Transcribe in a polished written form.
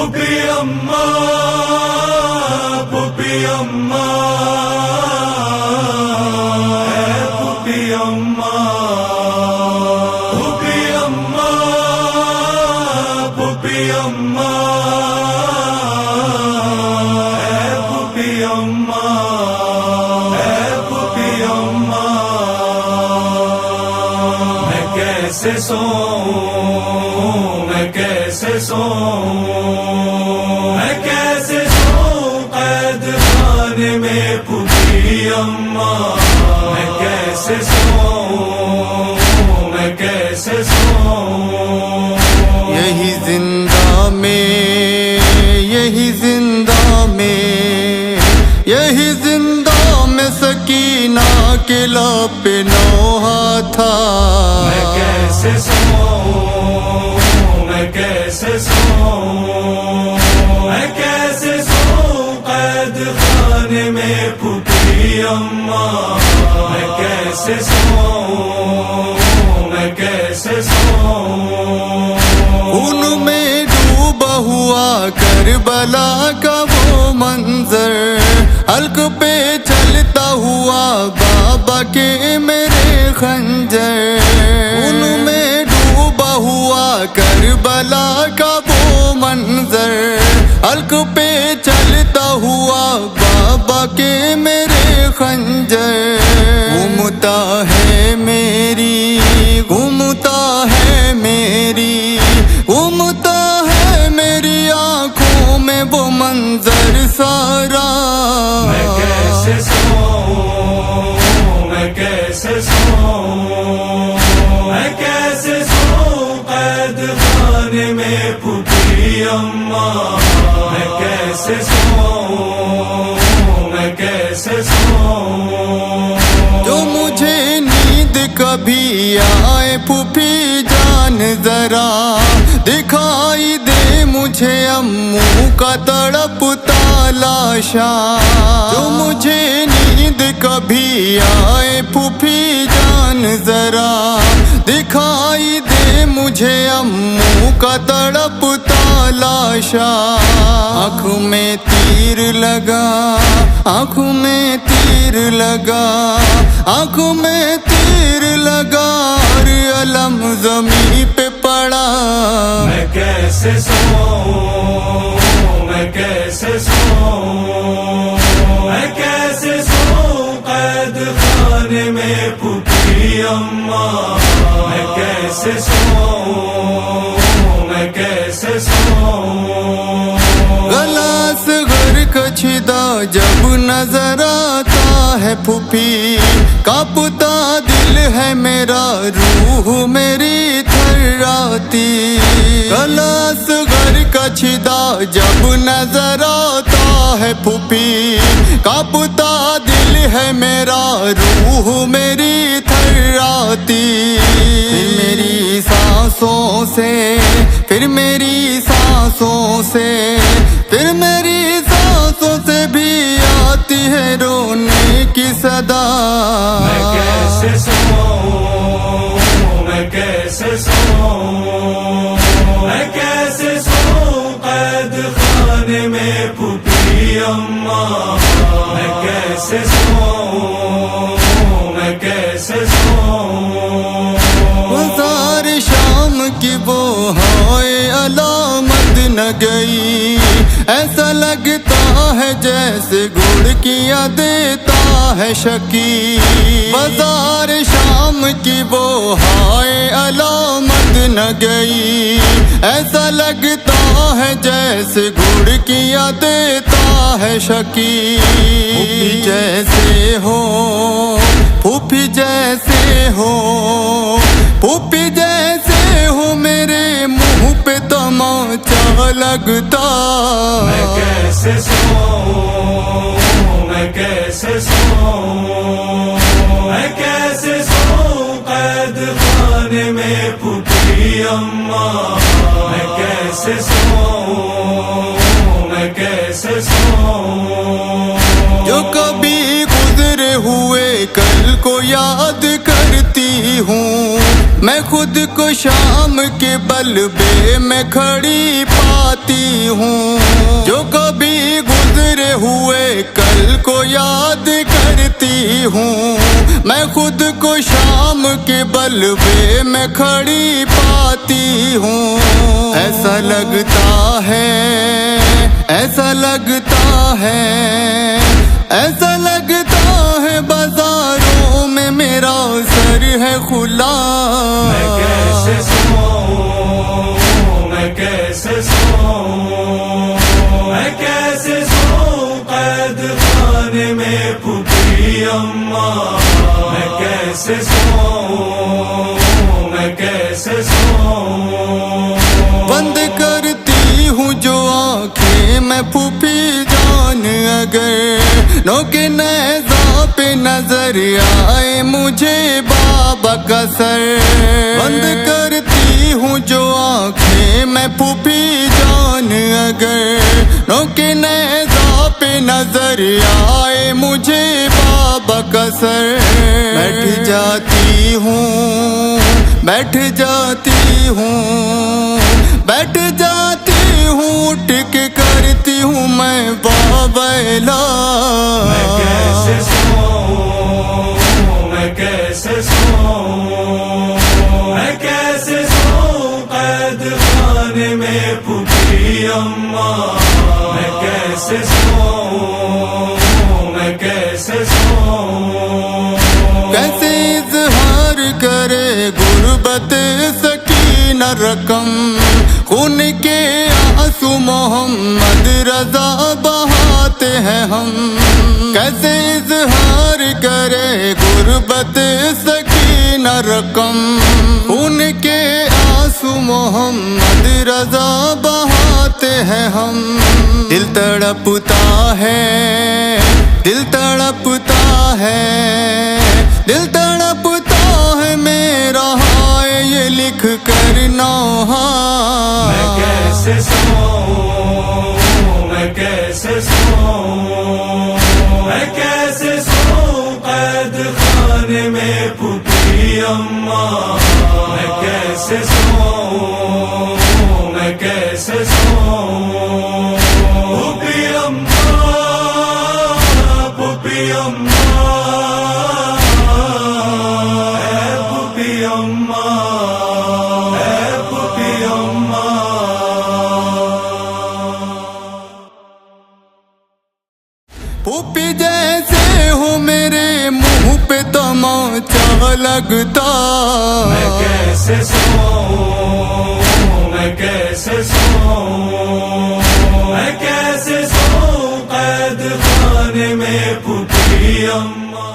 پھوپھی اماں پھوپھی اماں اے پھوپھی اماں پھوپھی اماں پھوپھی اماں اے پھوپھی اماں اے پھوپھی اماں میں کیسے سوؤں میں کیسے سوؤں میں کیسے سوؤں قید خانے میں پھوپھی اماں میں کیسے سوؤں میں کیسے سوؤں یہی زندہ میں یہی زندہ میں یہی زندہ میں سکینہ کے لب پہ نوحہ تھا میں کیسے سوؤں میں کیسے سوؤں میں کیسے سوؤں قید خانے میں پھوپھی اماں میں کیسے سوؤں میں کیسے سوؤں خون میں ڈوبا ہوا کربلا کا وہ منظر حلق پہ چلتا ہوا بابا کے میرے خنجر خون میں ڈوبا ہوا کربلا کا وہ منظر حلق پہ چلتا ہوا بابا کے میرے خنجر گھومتا ہے میری گھومتا ہے میری گھومتا ہے میری آنکھوں میں وہ منظر سارا میں کیسے سوؤں میں کیسے سوؤں میں کیسے سوؤں قید خانے میں پھوپھی اماں میں کیسے سوؤں میں کیسے سوؤں جو مجھے نیند کبھی آئے پھوپھی جان ذرا دکھائی دے مجھے اموں کا تڑپتا لاشا جو مجھے نیند کبھی آئے پھوپھی جان ذرا دکھائی دے مجھے اموں کا تڑپتا لاشا آنکھ میں تیر لگا آنکھ میں تیر لگا آنکھ میں تیر لگا اور علم زمین پہ پڑا میں کیسے سوؤں میں کیسے سوؤں میں کیسے سوؤں قید خانے میں پھوپھی اماں میں کیسے سوؤں میں کیسے سوؤں گلاس گھر کچھدا جب نظر آتا ہے پھوپھی کانپتا دل ہے میرا روح میری تھراتی گلاس گھر کچھدا جب نظر آتا ہے پھوپھی کانپتا دل ہے میرا روح میری تھراتی میری سانسوں سے پھر میری سانسوں سے پھر میری سانسوں سے بھی آتی ہے رونے کی صدا میں کیسے سوؤں میں کیسے سوؤں میں کیسے سوؤں قید خانے میں پھوپھی اماں میں کیسے سوؤں میں کیسے سوؤں بازار شام کی وہ ہائے علامت نہ گئی ایسا لگتا ہے جیسے گڑ کیا دیتا ہے شکی بازار شام کی وہ ہائے علامت نہ گئی ایسا لگتا ہے جیسے گڑ کیا دیتا ہے شکی پھوپھی جیسے ہو پھوپھی جیسے ہو پھوپھی جیسے ہو میرے منہ پہ تماچا لگتا میں کیسے سوؤں میں کیسے سوؤں میں کیسے سوؤں قید خانے میں پھوپھی اماں میں کیسے سوؤں میں کیسے سوؤں جو کبھی گزرے ہوئے کل کو یاد کرتی ہوں میں خود کو شام کے بلبے میں کھڑی پاتی ہوں، جو کبھی گزرے ہوئے کل کو یاد کرتی ہوں، میں خود کو شام کے بلبے میں کھڑی پاتی ہوں۔ ایسا لگتا ہے، ایسا لگتا ہے، ایسا لگتا ہے بازاروں میں میرا سر ہے کھلا۔ میں کیسے سوؤں، میں کیسے سوؤں، میں کیسے سوؤں قید خانے میں پھوپھی اماں، میں کیسے سوؤں، میں کیسے سوؤں۔ بند کرتی ہوں جو آنکھیں میں پھوپھی جان، اگر نوکے نیزہ پہ نظر آئے مجھے بابا کا سر۔ بند کرتی ہوں جو آنکھیں میں پھوپھی جان، اگر نوکے نیزہ پہ نظر آئے مجھے بابا کا سر۔ بیٹھ جاتی ہوں، بیٹھ جاتی ہوں، بیٹھ جاتی ہوں، ٹک کرتی ہوں میں بابیلا۔ میں کیسے سوؤں، میں کیسے سوؤں، میں کیسے سوؤں قید خانے میں پھوپھی اماں، میں کیسے سوؤں، میں کیسے سوؤں۔ کیسے اظہار کرے غربت سکینہ رقم، خون کے آنسو محمد رضا بہاتے ہیں ہم۔ کیسے اظہار کرے غربت سکینہ رقم، خون کے آنسو محمد رضا بہاتے ہیں ہم۔ دل تڑپتا ہے، دل تڑپتا ہے، دل تڑپتا ہے میرا ہائے یہ لکھ کر نوحہ۔ میں کیسے سوؤں، میں کیسے سوؤں، میں کیسے سوؤں قید خانے میں پھوپھی اماں، میں کیسے سوؤں، میں کیسے سوؤں۔ پھوپھی اماں، پھوپھی اماں، اے پھوپھی اماں، اے پھوپھی اماں۔ پھوپھی جیسے ہو میرے منہ پہ تماچا لگتا۔ میں کیسے سوؤں، میں کیسے سوؤں، میں کیسے سوؤں قید خانے میں پھوپھی اماں۔